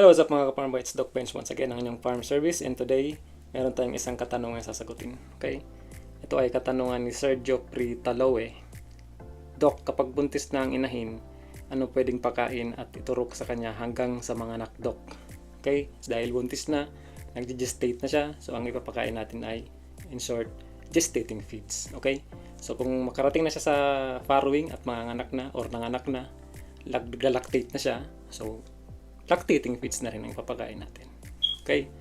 Hello, what's up mga ka-farm bites? Doc Bench once again ang inyong farm service, and today meron tayong isang katanungan sasagutin. Okay? Ito ay katanungan ni Sergio Pritaloe. Doc, kapag buntis na ang inahin, ano pwedeng pakain at iturok sa kanya hanggang sa mga anak, Doc? Okay? So, dahil buntis na, nag-gestate na siya, so ang ipapakain natin ay, in short, gestating feeds. Okay? So kung makarating na siya sa farrowing at manganak na or nanganak na, lactate na siya, so lactating feeds na rin ang ipapakain natin. Okay?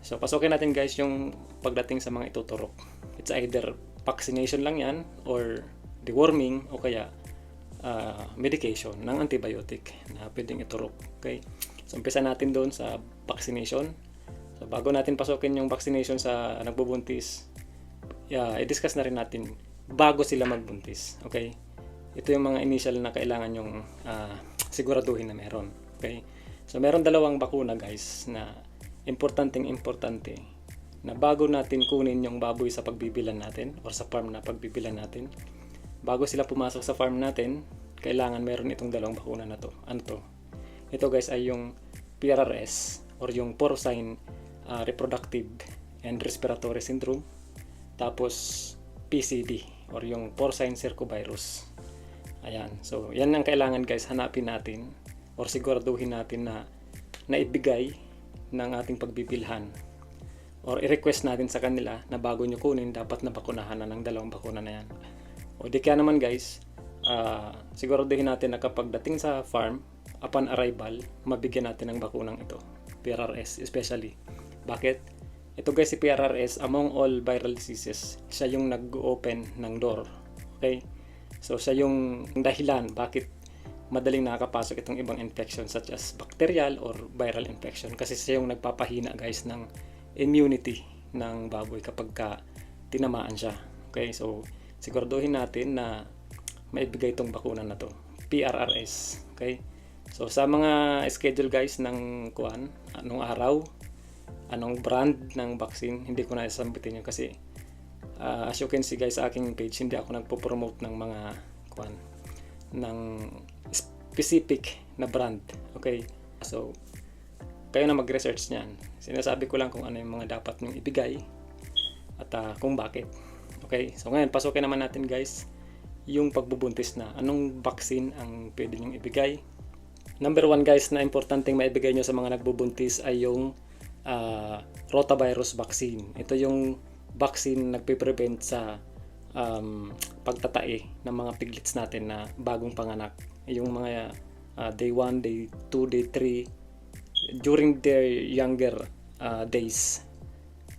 So, pasokin natin guys yung pagdating sa mga ituturok. It's either vaccination lang yan or deworming o kaya medication ng antibiotic na pwedeng iturok. Okay? So, umpisa natin doon sa vaccination. So, bago natin pasokin yung vaccination sa nagbubuntis, i-discuss na rin natin bago sila magbuntis. Okay? Ito yung mga initial na kailangan yung siguraduhin na meron. Okay? So, meron dalawang bakuna guys na importante na bago natin kunin yung baboy sa pagbibilan natin or sa farm na pagbibilan natin, bago sila pumasok sa farm natin, kailangan meron itong dalawang bakuna na to. Ano to? Ito guys ay yung PRRS or yung Porcine Reproductive and Respiratory Syndrome, tapos PCD or yung Porcine Circovirus. Ayan. So, yan ang kailangan guys hanapin natin or siguraduhin natin na naibigay ng ating pagbibilhan or i-request natin sa kanila na bago nyo kunin, dapat na bakunahan na ng dalawang bakuna na yan. O di kaya naman guys, siguraduhin natin na kapag dating sa farm, upon arrival, mabigyan natin ng bakunang ito, PRRS especially. Bakit? Ito guys, si PRRS, among all viral diseases, siya yung nag-open ng door. Okay? So, siya yung dahilan bakit madaling nakakapasok itong ibang infection such as bacterial or viral infection, kasi siya yung nagpapahina guys ng immunity ng baboy kapag tinamaan siya. Okay, so siguraduhin natin na maibigay itong bakuna na to, PRRS. Okay, so sa mga schedule guys ng anong araw, anong brand ng vaccine, hindi ko na isambitin yun kasi as you can see guys sa aking page, hindi ako nagpo-promote ng mga ng specific na brand. Okay? So, kayo na mag-research niyan. Sinasabi ko lang kung ano yung mga dapat nyong ibigay at kung bakit. Okay? So, ngayon, pasukin naman natin guys yung pagbubuntis na. Anong vaccine ang pwede nyong ibigay? Number 1 guys na importanteng maibigay nyo sa mga nagbubuntis ay yung rotavirus vaccine. Ito yung vaccine nagpe-prevent sa pagtatae ng mga piglets natin na bagong panganak. Yung mga day 1, day 2, day 3, during their younger days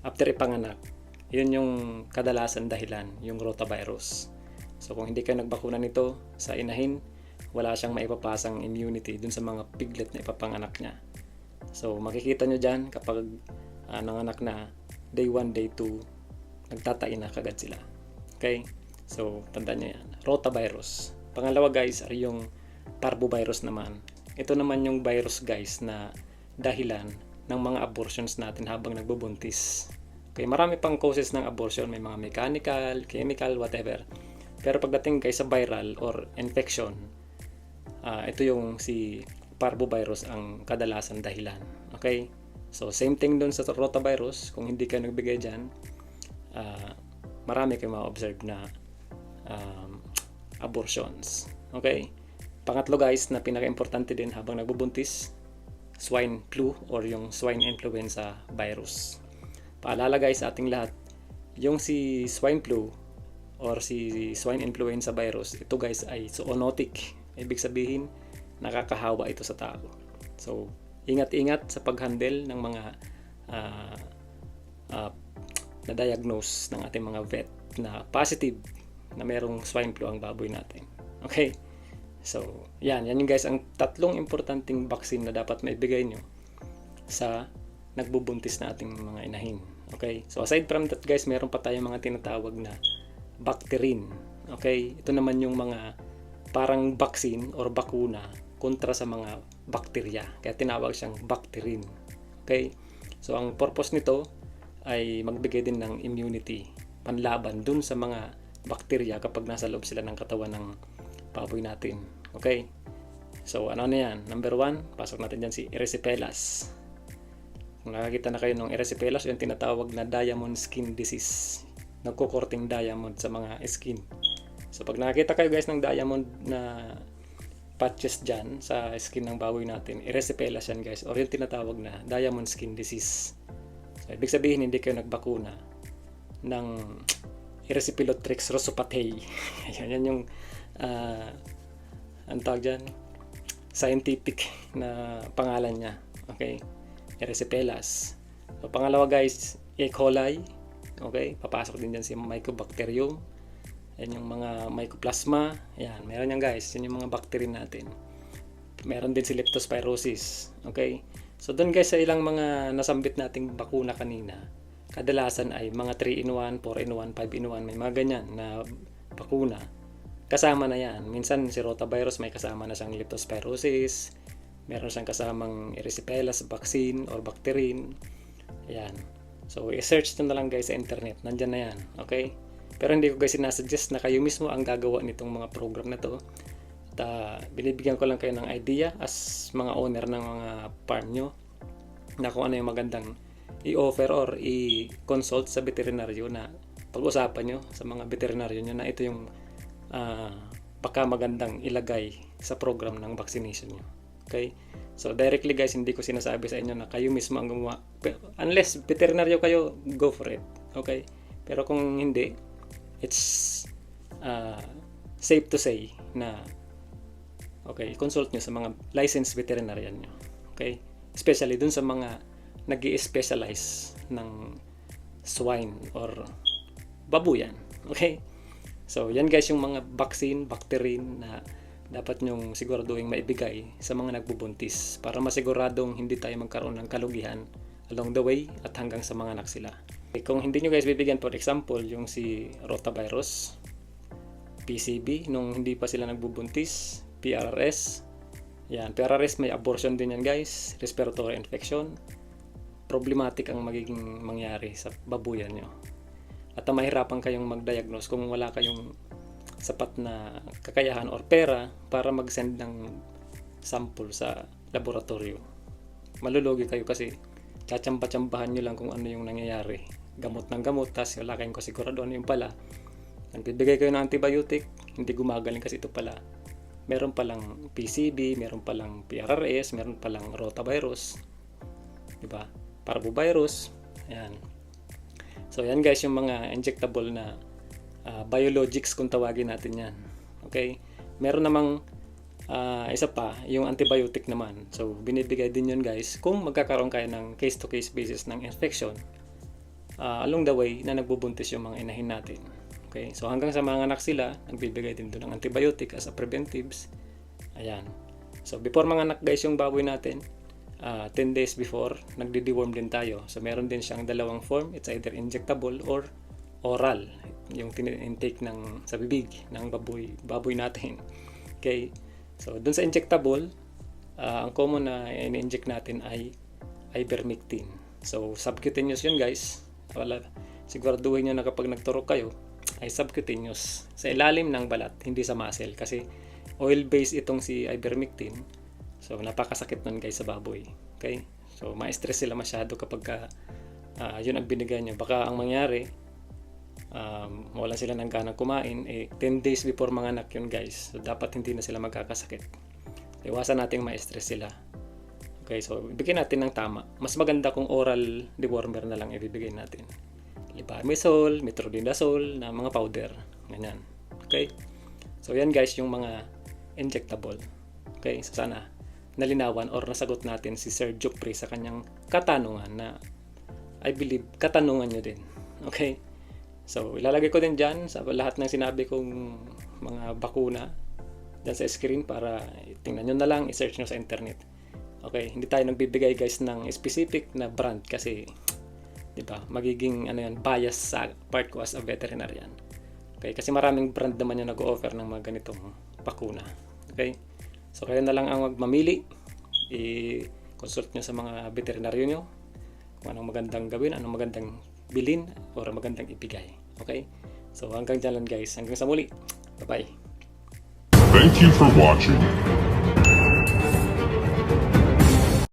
after ipanganak. Yun yung kadalasan dahilan, yung rotavirus. So kung hindi kayo nagbakuna nito sa inahin, wala siyang maipapasang immunity dun sa mga piglet na ipapanganak niya. So makikita nyo dyan kapag nanganak na day 1, day 2, nagtatae na kagad sila. Okay? So, tandaan nyo yan. Rotavirus. Pangalawa guys ay yung parvovirus naman. Ito naman yung virus guys na dahilan ng mga abortions natin habang nagbubuntis. Okay, marami pang causes ng abortion. May mga mechanical, chemical, whatever. Pero pagdating guys sa viral or infection, ito yung si parvovirus ang kadalasan dahilan. Okay? So, same thing dun sa rotavirus. Kung hindi ka nagbigay dyan, marami kayong ma-observe na abortions. Okay? Pangatlo guys na pinaka-importante din habang nagbubuntis, swine flu or yung swine influenza virus. Paalala guys sa ating lahat, yung si swine flu or si swine influenza virus, ito guys ay zoonotic. Ibig sabihin, nakakahawa ito sa tao. So, ingat-ingat sa pag-handle ng mga na-diagnose ng ating mga vet na positive na merong swine flu ang baboy natin. Okay? So, yan yung guys ang tatlong importanteng vaccine na dapat maibigay nyo sa nagbubuntis na ating mga inahin. Okay? So, aside from that guys, meron pa tayong mga tinatawag na bacterin. Okay? Ito naman yung mga parang vaccine or bakuna kontra sa mga bakterya. Kaya tinawag siyang bacterin. Okay? So, ang purpose nito ay magbigay din ng immunity, panlaban dun sa mga bakterya kapag nasa loob sila ng katawan ng baboy natin. Okay? So ano na yan? Number 1, pasok natin dyan si erysipelas. Kung nakakita na kayo ng erysipelas, yung tinatawag na diamond skin disease. Nagkukorting diamond sa mga skin. So pag nakakita kayo guys ng diamond na patches dyan sa skin ng baboy natin, erysipelas yan guys, or yung tinatawag na diamond skin disease. So ibig sabihin hindi kayo nagbakuna ng Erysipelotrix rosopathae. Yan yung ang tawag dyan, scientific na pangalan niya. Okay, erysipelas. So pangalawa guys, E. coli. Okay, papasok din dyan si Mycobacterium. Yan yung mga Mycoplasma. Yan, meron yan guys. Yan yung mga bacteria natin. Meron din si Leptospirosis. Okay, so doon guys sa ilang mga nasambit nating bakuna kanina, kadalasan ay mga 3-in-1, 4-in-1, 5-in-1, may mga ganyan na bakuna. Kasama na yan. Minsan si rotavirus may kasama na siyang leptospirosis, meron siyang kasamang erysipelas vaccine or bacterin. Ayan. So i-search nyo na lang guys sa internet. Nandyan na yan. Okay? Pero hindi ko guys sinasuggest na kayo mismo ang gagawa nitong mga program na to. At binibigyan ko lang kayo ng idea as mga owner ng mga farm nyo na kung ano yung magandang i-offer or i-consult sa veterinaryo, na pag-usapan nyo sa mga veterinaryo nyo na ito yung baka magandang ilagay sa program ng vaccination nyo. Okay? So directly guys, hindi ko sinasabi sa inyo na kayo mismo ang gumawa. Unless veterinaryo kayo, go for it. Okay? Pero kung hindi, it's safe to say na okay, consult nyo sa mga licensed veterinarian nyo. Okay? Especially dun sa mga nag-i-specialize ng swine or babuyan. Okay? So, yan guys yung mga vaccine, bacterin na dapat nyong siguraduhin maibigay sa mga nagbubuntis para masiguradong hindi tayo magkaroon ng kalugihan along the way at hanggang sa mga anak sila. Okay, kung hindi nyo guys bibigyan, for example, yung si rotavirus, PCB, nung hindi pa sila nagbubuntis, PRRS, yan, PRRS may abortion din yan guys, respiratory infection, problematic ang magiging mangyari sa babuyan nyo. At mahirapan kayong mag-diagnose kung wala kayong sapat na kakayahan or pera para mag-send ng sample sa laboratorio. Malulugi kayo kasi tsatsampa-tsambahan nyo lang kung ano yung nangyayari. Gamot ng gamot, tas wala kayong kasigurado ano yung pala. Nagbibigay kayo ng antibiotic, hindi gumagaling kasi ito pala. Meron palang PCB, meron palang PRRS, meron palang rotavirus. Diba? Parvovirus. Ayan. So yan guys yung mga injectable na biologics kung tawagin natin yan. Okay? Meron namang isa pa, yung antibiotic naman. So binibigay din yun guys kung magkakaroon kayo ng case-to-case basis ng infection along the way na nagbubuntis yung mga inahin natin. Okay? So hanggang sa mga anak sila, nagbibigay din doon ng antibiotic as a preventives. Ayan. So before mga anak guys yung baboy natin, 10 days before, nagdi-deworm din tayo. So meron din siyang dalawang form. It's either injectable or oral. Yung intake ng sa bibig ng baboy natin. Okay? So dun sa injectable, ang common na in-inject natin ay ivermectin. So subcutaneous yun guys. Siguraduhin nyo na kapag nagturok kayo ay subcutaneous sa ilalim ng balat, hindi sa muscle, kasi oil-based itong si ivermectin. So napakasakit nun guys sa baboy. Okay? So ma-stress sila masyado kapag yun ang binigay nyo. Baka ang mangyari, wala sila ng ganang kumain, 10 days before manganak yun guys. So dapat hindi na sila magkakasakit. Iwasan nating ma-stress sila. Okay, so ibigay natin ng tama. Mas maganda kung oral dewormer na lang ibibigay natin. Lipamisol, metronidazole na mga powder. Ganyan. Okay? So yan guys yung mga injectable. Okay? So sana nalinawan or nasagot natin si Sir Jopri sa kanyang katanungan na I believe katanungan nyo din. Okay? So ilalagay ko din dyan sa lahat ng sinabi kong mga bakuna dyan sa screen para tingnan nyo na lang, i-search nyo sa internet. Okay, hindi tayo nagbibigay guys ng specific na brand kasi 'di ba? Magiging bias sa part ko as a veterinarian. Okay, kasi maraming brand naman yung nag-o-offer ng mga ganitong bakuna. Okay? So kayo na lang ang magmamili. I-consult nyo sa mga veterinaryo nyo kung anong magandang gawin, anong magandang bilhin or magandang ibigay. Okay? So hanggang dyan lang guys. Hanggang sa muli. Bye-bye. Thank you for watching.